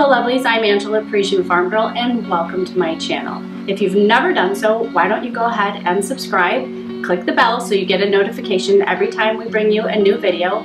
Hello lovelies, I'm Angela, Parisienne Farmgirl, and welcome to my channel. If you've never done so, why don't you go ahead and subscribe, click the bell so you get a notification every time we bring you a new video,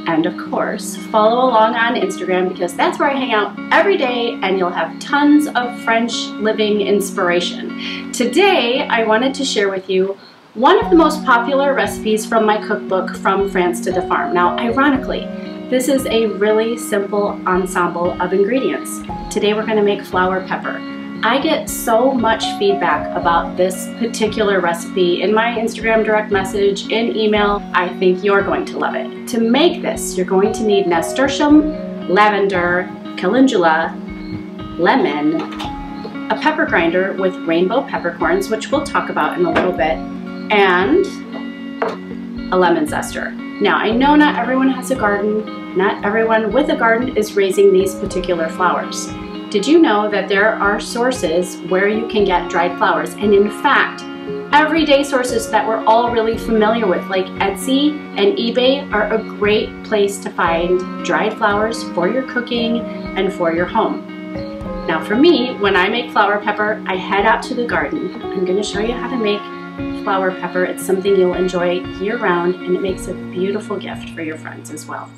and of course, follow along on Instagram because that's where I hang out every day and you'll have tons of French living inspiration. Today, I wanted to share with you one of the most popular recipes from my cookbook, From France to the Farm. Now, ironically, this is a really simple ensemble of ingredients. Today we're going to make flower pepper. I get so much feedback about this particular recipe in my Instagram direct message, in email. I think you're going to love it. To make this, you're going to need nasturtium, lavender, calendula, lemon, a pepper grinder with rainbow peppercorns, which we'll talk about in a little bit, and a lemon zester. Now, I know not everyone has a garden. Not everyone with a garden is raising these particular flowers. Did you know that there are sources where you can get dried flowers? And in fact, everyday sources that we're all really familiar with, like Etsy and eBay, are a great place to find dried flowers for your cooking and for your home. Now for me, when I make flower pepper, I head out to the garden. I'm going to show you how to make flower pepper. It's something you'll enjoy year-round, and it makes a beautiful gift for your friends as well.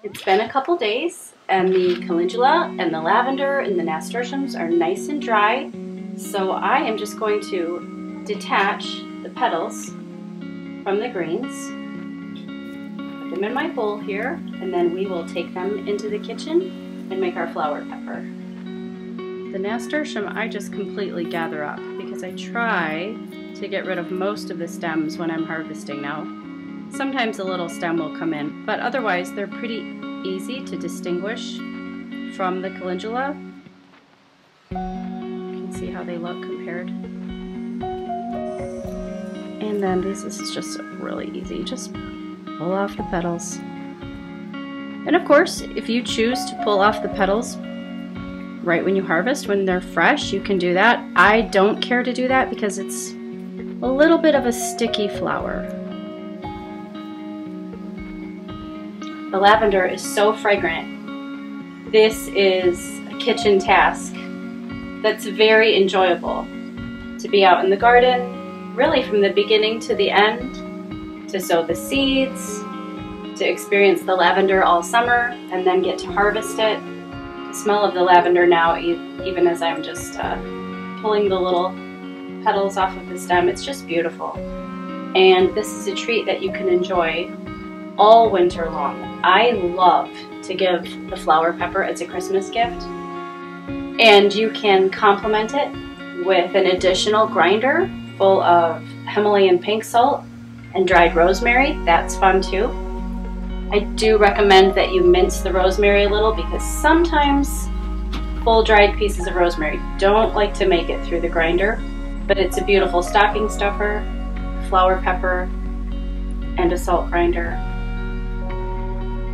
It's been a couple days and the calendula and the lavender and the nasturtiums are nice and dry. So I am just going to detach the petals from the greens, put them in my bowl here, and then we will take them into the kitchen and make our flower pepper. The nasturtium I just completely gather up because I try to get rid of most of the stems when I'm harvesting now. Sometimes a little stem will come in, but otherwise they're pretty easy to distinguish from the calendula. You can see how they look compared. And then this is just really easy. Just pull off the petals. And of course, if you choose to pull off the petals right when you harvest, when they're fresh, you can do that. I don't care to do that because it's a little bit of a sticky flower. The lavender is so fragrant. This is a kitchen task that's very enjoyable. To be out in the garden, really from the beginning to the end, to sow the seeds, to experience the lavender all summer, and then get to harvest it. The smell of the lavender now, even as I'm just pulling the little petals off of the stem, it's just beautiful. And this is a treat that you can enjoy all winter long. I love to give the flower pepper as a Christmas gift, and you can complement it with an additional grinder full of Himalayan pink salt and dried rosemary. That's fun too. I do recommend that you mince the rosemary a little because sometimes full dried pieces of rosemary don't like to make it through the grinder, but it's a beautiful stocking stuffer, flower pepper, and a salt grinder.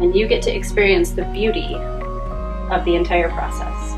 And you get to experience the beauty of the entire process.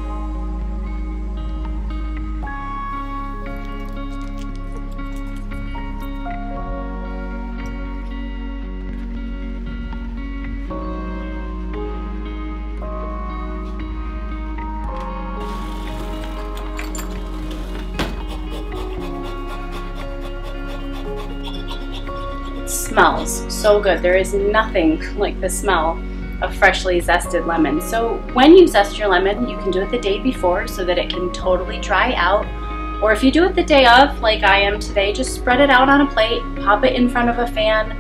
Smells so good. There is nothing like the smell of freshly zested lemon. So when you zest your lemon, you can do it the day before so that it can totally dry out. Or if you do it the day of, like I am today, just spread it out on a plate, pop it in front of a fan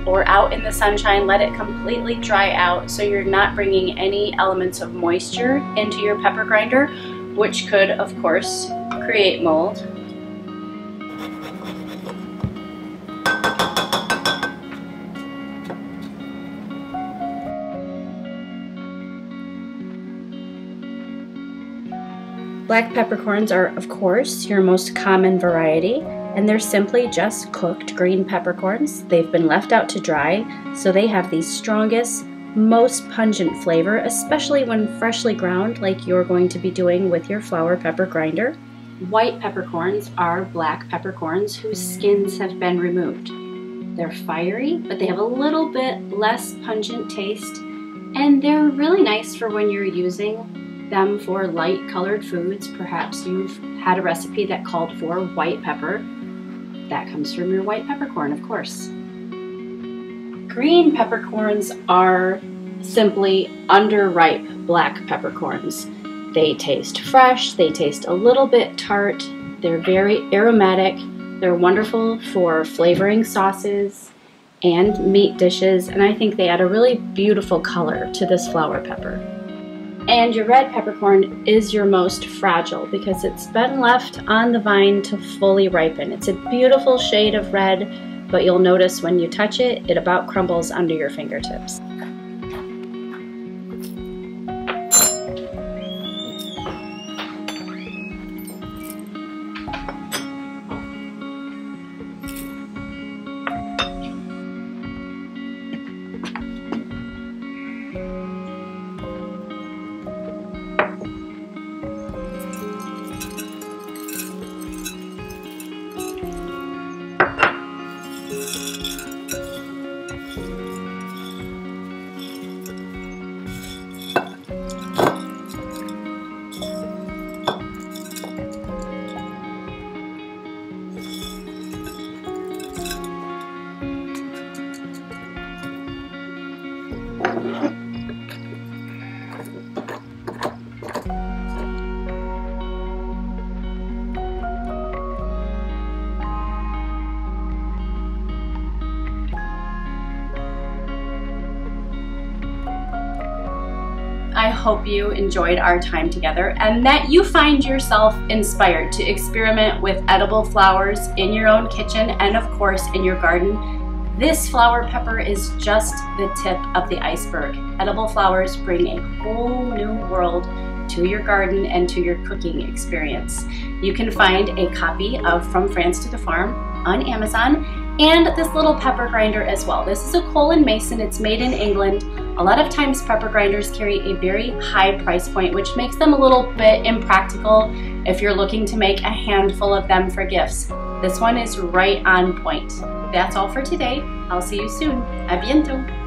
or out in the sunshine, let it completely dry out so you're not bringing any elements of moisture into your pepper grinder, which could, of course, create mold. Black peppercorns are, of course, your most common variety, and they're simply just cooked green peppercorns. They've been left out to dry, so they have the strongest, most pungent flavor, especially when freshly ground, like you're going to be doing with your flower pepper grinder. White peppercorns are black peppercorns whose skins have been removed. They're fiery, but they have a little bit less pungent taste, and they're really nice for when you're using them for light colored foods. Perhaps you've had a recipe that called for white pepper. That comes from your white peppercorn, of course. Green peppercorns are simply underripe black peppercorns. They taste fresh, they taste a little bit tart, they're very aromatic, they're wonderful for flavoring sauces and meat dishes, and I think they add a really beautiful color to this flower pepper. And your red peppercorn is your most fragile because it's been left on the vine to fully ripen. It's a beautiful shade of red, but you'll notice when you touch it, it about crumbles under your fingertips. hope you enjoyed our time together and that you find yourself inspired to experiment with edible flowers in your own kitchen and of course in your garden. This flower pepper is just the tip of the iceberg. Edible flowers bring a whole new world to your garden and to your cooking experience. You can find a copy of From France to the Farm on Amazon and this little pepper grinder as well. This is a Cole & Mason, it's made in England. A lot of times pepper grinders carry a very high price point, which makes them a little bit impractical if you're looking to make a handful of them for gifts. This one is right on point. That's all for today. I'll see you soon. A bientôt.